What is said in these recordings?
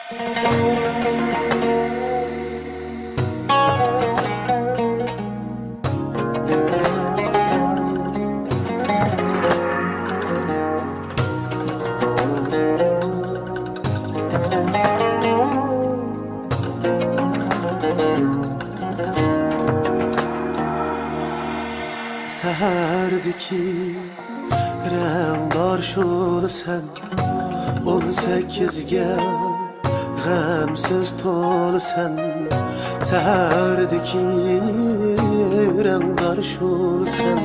Səhərdiki rəmdar şolu sən 18'ge gamsız tolu sən Səhərdiki rəmdar şolu sən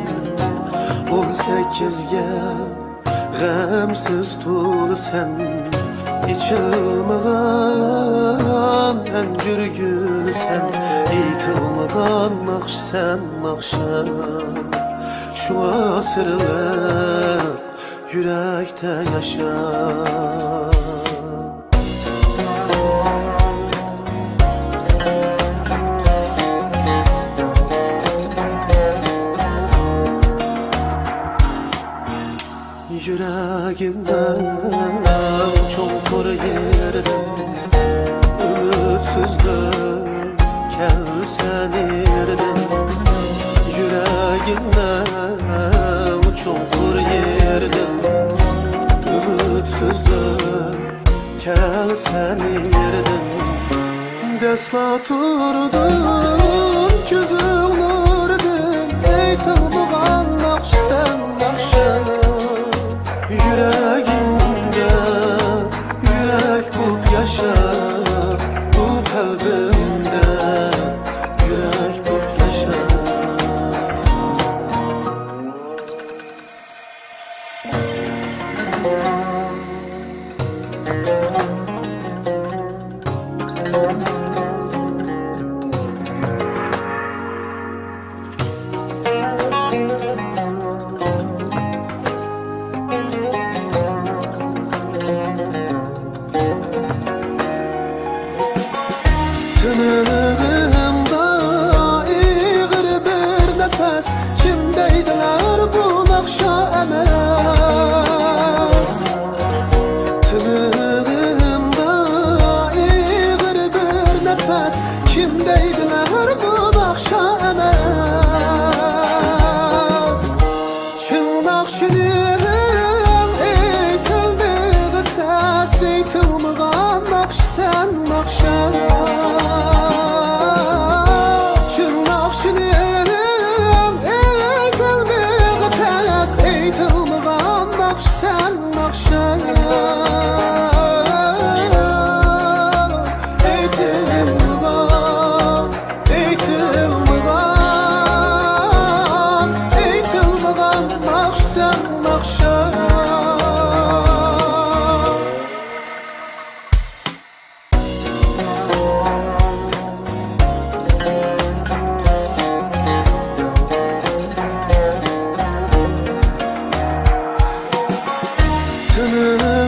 18'ge gamsız tolu sən İçilməyən əncür gül sən Eytilməyən naxş sən naxşa Şu asırlar yürekte yaşar Yüreğimden çukur yerden Ümidsizlik kelsen yerden Yüreğimden çukur yerden Ümitsizlik kelsen yerden Desla turdum küzüm nurdum Eytilməyən naxş sen naxşa Yüreğimde yürek bulup yaşa Bu kalbimde yürek bulup yaşa Tınığımda iğir bir nefes Kimdeydiler bu nakşa emez Tınığımda iğir bir nefes Kimdeydiler bu nakşa emez Çın nakşinin eytildiği ters Eytilməyən nakş sen nakşa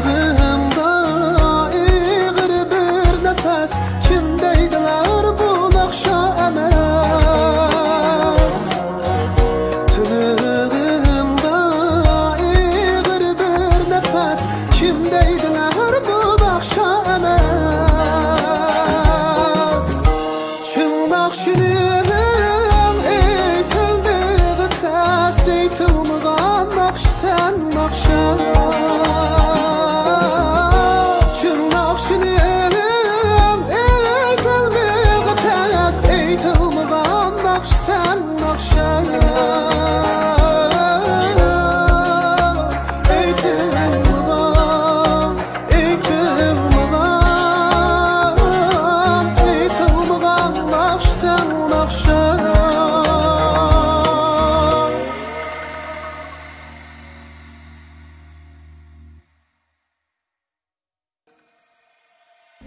Tınığımda iğir bir nefes Kimdeydiler bu nakşa emez Tınığımda iğir bir nefes Kimdeydiler bu nakşa emez Çın nakşinin eytildiği ters Eytilməyən naxş sen naxşa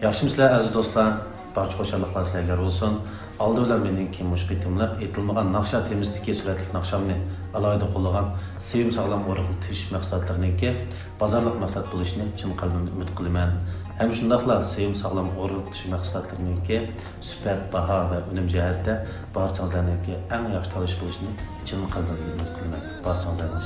Yaxşımısınızlar aziz dostlar, barcha xo'shalliklar sizlarga bo'lsin. Oldi bilan meniki mushqitimlar aytilmagan naqsha temizdagi suratlik naqshamni alohida qo'llagan sevim sog'lom o'rg'il tish mahsulotlarininki bozorlik mahsulot bo'lishini chin qalbimdan umid qilaman. Hem shundaqla sevim sog'lom o'rg'il tish mahsulotlarininki sifat, baho va unum jihatda barchangizlarniki eng yaxshi tanlash bo'lishini chin qalbimdan umid qilaman. Barchangizlarga